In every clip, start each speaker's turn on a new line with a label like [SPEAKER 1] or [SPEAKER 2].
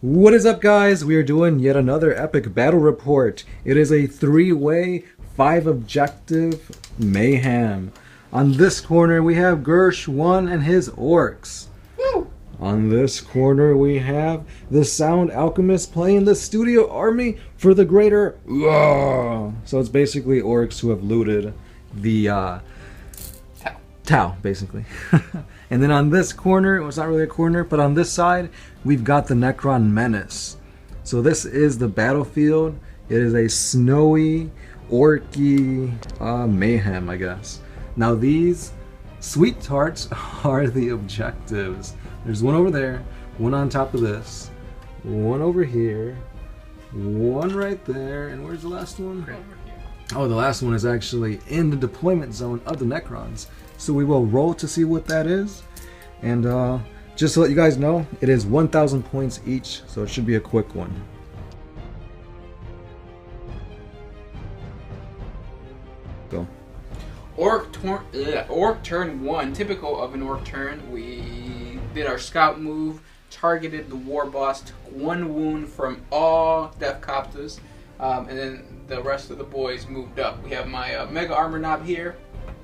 [SPEAKER 1] What is up, guys? We are doing yet another epic battle report. It is a 3-way, 5-objective mayhem. On this corner we have Gersh 1 and his orcs. Woo! On this corner we have the Sound Alchemist playing the Studio Army for the greater Waagh. So it's basically orcs who have looted the Tau, basically. And then on this corner, well, it's not really a corner, but on this side, we've got the Necron Menace. So this is the battlefield. It is a snowy, orky mayhem, I guess. Now these sweet tarts are the objectives. There's one over there, one on top of this, one over here, one right there, and where's the last one? Oh, the last one is actually in the deployment zone of the Necrons. So we will roll to see what that is. And just to let you guys know, it is 1,000 points each, so it should be a quick one. Go.
[SPEAKER 2] Orc turn 1, typical of an orc turn. We did our scout move, targeted the warboss, took 1 wound from all death Koptaz, and then the rest of the boys moved up. We have my mega armor knob here,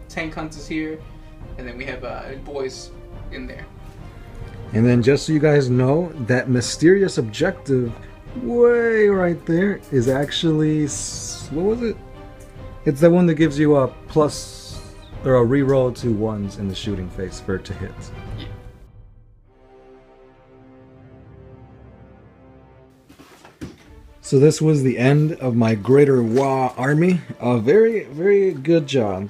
[SPEAKER 2] tank hunters here, and then we have boys in there.
[SPEAKER 1] And then just so you guys know, that mysterious objective way right there is actually, what was it? It's the one that gives you a plus or a reroll to 1s in the shooting phase for it to hit.
[SPEAKER 2] Yeah.
[SPEAKER 1] So this was the end of my greater Waagh army. A very, very good job.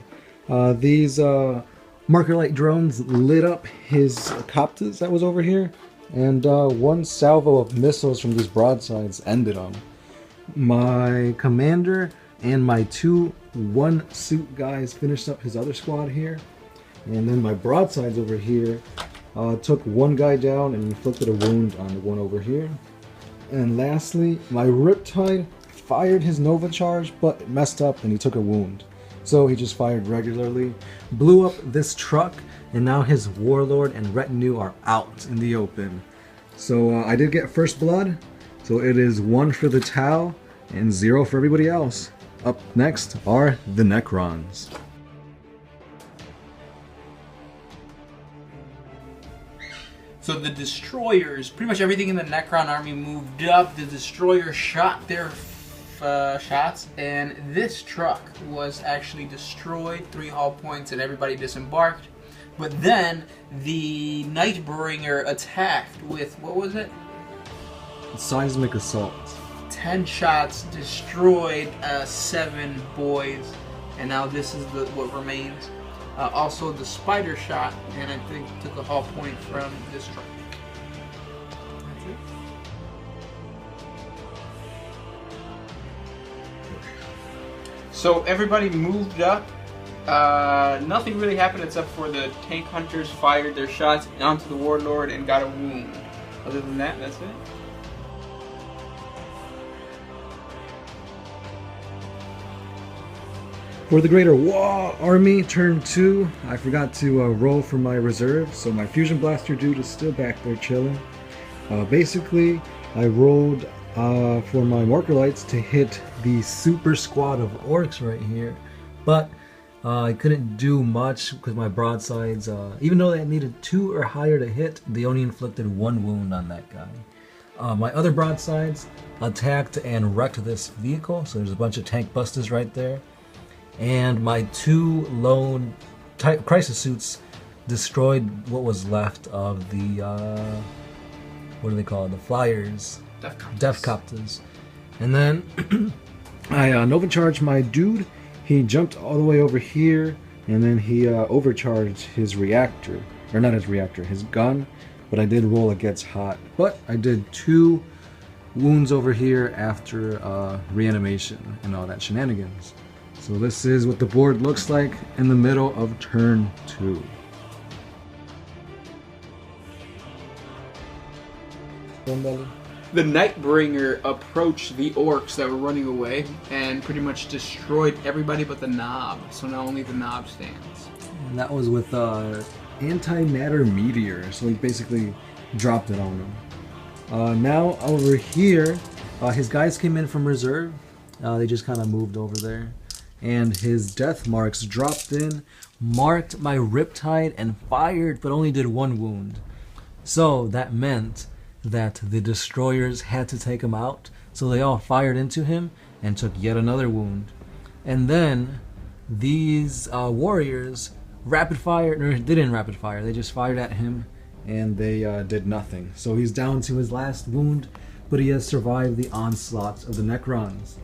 [SPEAKER 1] These marker light drones lit up his Koptaz that was over here, and one salvo of missiles from these broadsides ended him. My commander and my 2 one-suit guys finished up his other squad here, and then my broadsides over here took one guy down and inflicted a wound on the one over here. And lastly, my riptide fired his nova charge, but it messed up and he took a wound. So he just fired regularly, blew up this truck, and now his warlord and retinue are out in the open. So I did get first blood, so it is 1 for the Tau and 0 for everybody else. Up next are the Necrons.
[SPEAKER 2] So the destroyers, pretty much everything in the Necron army moved up. The destroyers shot their shots, and this truck was actually destroyed, 3 hull points, and everybody disembarked. But then the nightbribger attacked with, what was it?
[SPEAKER 1] Seismic assault.
[SPEAKER 2] 10 shots, destroyed 7 boys, and now this is what remains. Also the spider shot, and I think took a hull point from this truck. That's it. So everybody moved up. Nothing really happened except for the tank hunters fired their shots onto the warlord and got a wound. Other than that, that's it.
[SPEAKER 1] For the greater Waagh army, turn 2, I forgot to roll for my reserve, so my fusion blaster dude is still back there chilling. Basically, I rolled for my marker lights to hit the super squad of orcs right here, but I couldn't do much because my broadsides, even though they needed 2 or higher to hit, they only inflicted 1 wound on that guy. My other broadsides attacked and wrecked this vehicle, so there's a bunch of tankbustas right there. And my 2 lone crisis suits destroyed what was left of the, what do they call it? The flyers. Death Koptaz. And then I nova charged my dude. He jumped all the way over here, and then he overcharged his reactor. Or not his reactor, his gun. But I did roll against hot. But I did 2 wounds over here after reanimation and all that shenanigans. So this is what the board looks like in the middle of turn 2.
[SPEAKER 2] The Nightbringer approached the orcs that were running away and pretty much destroyed everybody but the knob. So now only the knob stands.
[SPEAKER 1] And that was with antimatter meteor, so he basically dropped it on them. Now over here, his guys came in from reserve. They just kind of moved over there. And his death marks dropped in, marked my riptide, and fired, but only did 1 wound. So that meant that the destroyers had to take him out. So they all fired into him and took yet another wound. And then these warriors rapid fired, or they didn't rapid fire, they just fired at him and they did nothing. So he's down to his last wound, but he has survived the onslaughts of the Necrons.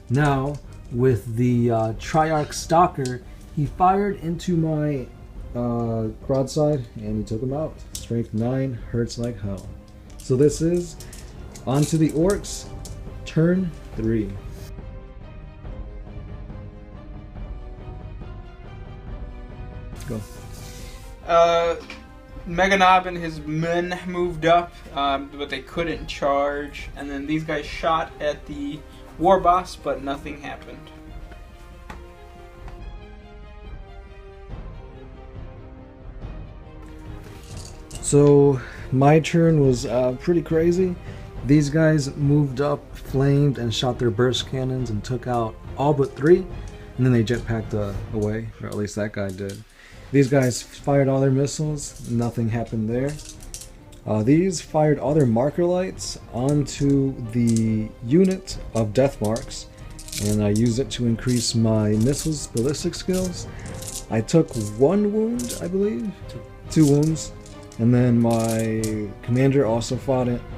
[SPEAKER 1] Now, with the triarch stalker, he fired into my broadside and he took him out. Strength 9, hurts like hell. So this is onto the orcs, turn 3. Go.
[SPEAKER 2] Meganob and his men moved up, but they couldn't charge. And then these guys shot at the warboss, but nothing happened.
[SPEAKER 1] So my turn was pretty crazy. These guys moved up, flamed, and shot their burst cannons and took out all but 3. And then they jetpacked away, or at least that guy did. These guys fired all their missiles, nothing happened there. These fired all their marker lights onto the unit of death marks, and I used it to increase my missiles ballistic skills. I took 1 wound, I believe, 2 wounds, and then my commander also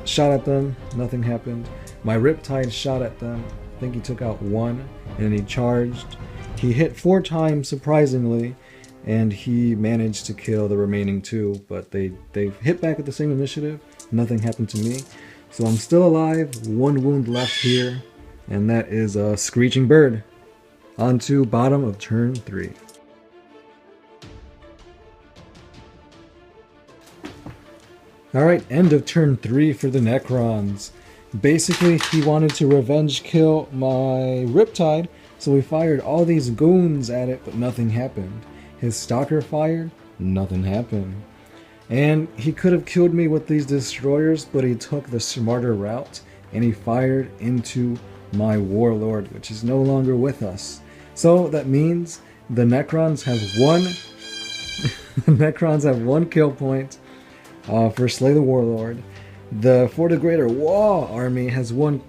[SPEAKER 1] shot at them, nothing happened. My riptide shot at them, I think he took out 1, and he charged. He hit 4 times, surprisingly, and he managed to kill the remaining 2, but they hit back at the same initiative. Nothing happened to me. So I'm still alive, 1 wound left here, and that is a screeching bird. On to bottom of turn 3. Alright, end of turn 3 for the Necrons. Basically, he wanted to revenge kill my riptide, so we fired all these goons at it, but nothing happened. His stalker fired, nothing happened. And he could have killed me with these destroyers, but he took the smarter route and he fired into my warlord, which is no longer with us. So that means the Necrons have 1 the Necrons have 1 kill point for Slay the Warlord. The For the Greater Waagh army has 1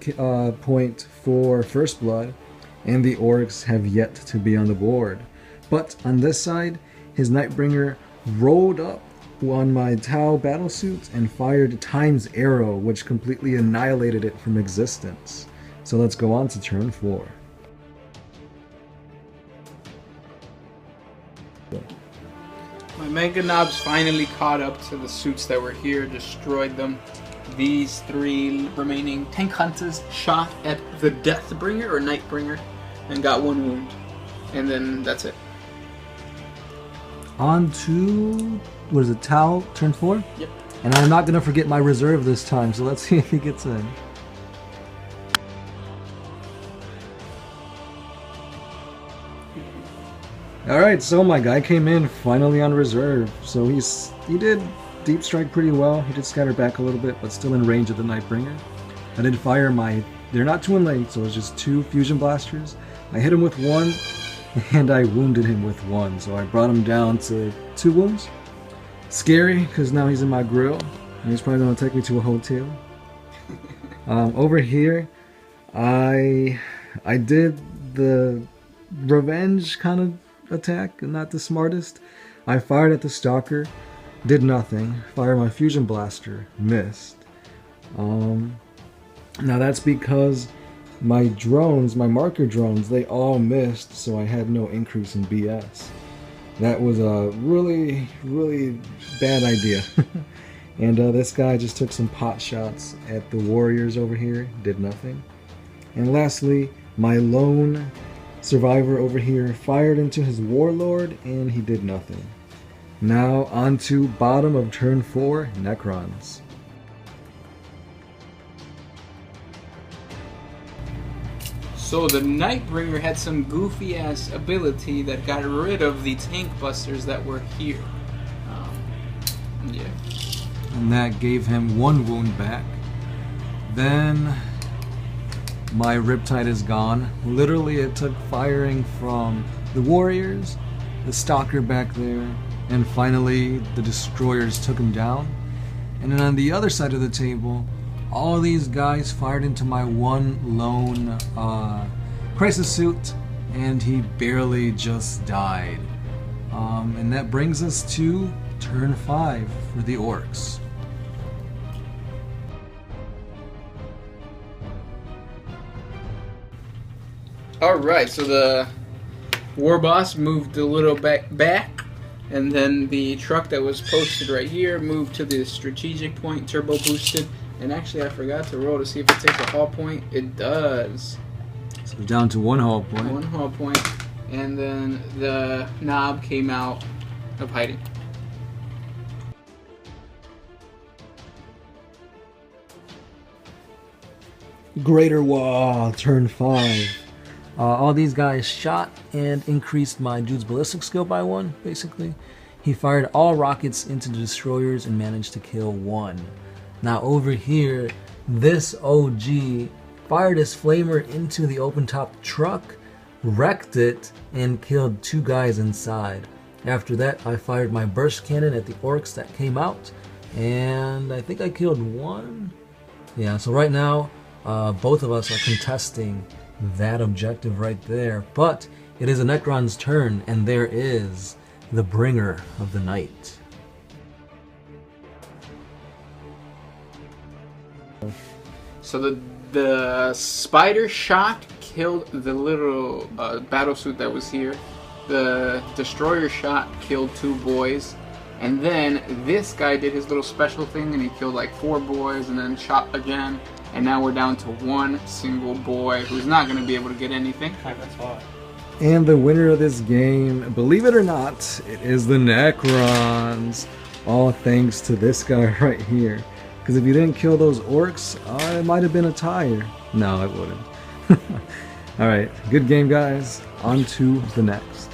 [SPEAKER 1] point for First Blood, and the orcs have yet to be on the board. But on this side, his Nightbringer rolled up on my Tau battlesuit and fired Time's Arrow, which completely annihilated it from existence. So let's go on to turn 4.
[SPEAKER 2] My Meganobs finally caught up to the suits that were here, destroyed them. These 3 remaining tank hunters shot at the Deathbringer or Nightbringer and got 1 wound. And then that's it.
[SPEAKER 1] On to, what is it, Tau, turn 4?
[SPEAKER 2] Yep.
[SPEAKER 1] And I'm not going to forget my reserve this time, so let's see if he gets in. Alright, so my guy came in finally on reserve. So he did deep strike pretty well. He did scatter back a little bit, but still in range of the Nightbringer. I did fire they're not twin lane, so it's just 2 fusion blasters. I hit him with 1, and I wounded him with 1. So I brought him down to 2 wounds. Scary, because now he's in my grill, and he's probably going to take me to a hotel. Over here, I did the revenge kind of attack, not the smartest. I fired at the stalker, did nothing. Fired my fusion blaster, missed. Now that's because my drones, my marker drones, they all missed, so I had no increase in BS. That was a really, really bad idea. And this guy just took some pot shots at the warriors over here, did nothing. And lastly, my lone survivor over here fired into his warlord and he did nothing. Now on to bottom of turn 4, Necrons.
[SPEAKER 2] So the Nightbringer had some goofy ass ability that got rid of the tankbusters that were here. Yeah.
[SPEAKER 1] And that gave him 1 wound back. Then my riptide is gone. Literally, it took firing from the warriors, the stalker back there, and finally the destroyers took him down. And then on the other side of the table, all of these guys fired into my one lone crisis suit, and he barely just died. And that brings us to turn 5 for the orcs.
[SPEAKER 2] Alright, so the warboss moved a little back, and then the truck that was posted right here moved to the strategic point, turbo boosted. And actually, I forgot to roll to see if it takes a hull point. It does.
[SPEAKER 1] So down to 1 hull point.
[SPEAKER 2] 1 hull point. And then the knob came out of hiding.
[SPEAKER 1] Greater Waagh, turn 5. All these guys shot and increased my dude's ballistic skill by 1, basically. He fired all rockets into the destroyers and managed to kill 1. Now over here, this OG fired his flamer into the open top truck, wrecked it, and killed 2 guys inside. After that, I fired my burst cannon at the orcs that came out, and I think I killed 1. Yeah, so right now, both of us are contesting that objective right there, but it is a Necron's turn, and there is the bringer of the night.
[SPEAKER 2] So the spider shot killed the little battlesuit that was here. The destroyer shot killed 2 boys, and then this guy did his little special thing and he killed like 4 boys and then shot again. And now we're down to 1 single boy who's not going to be able to get anything.
[SPEAKER 3] That's hot.
[SPEAKER 1] And the winner of this game, believe it or not, it is the Necrons. All thanks to this guy right here. Because if you didn't kill those orcs, it might have been a tie. No, it wouldn't. Alright, good game guys. On to the next.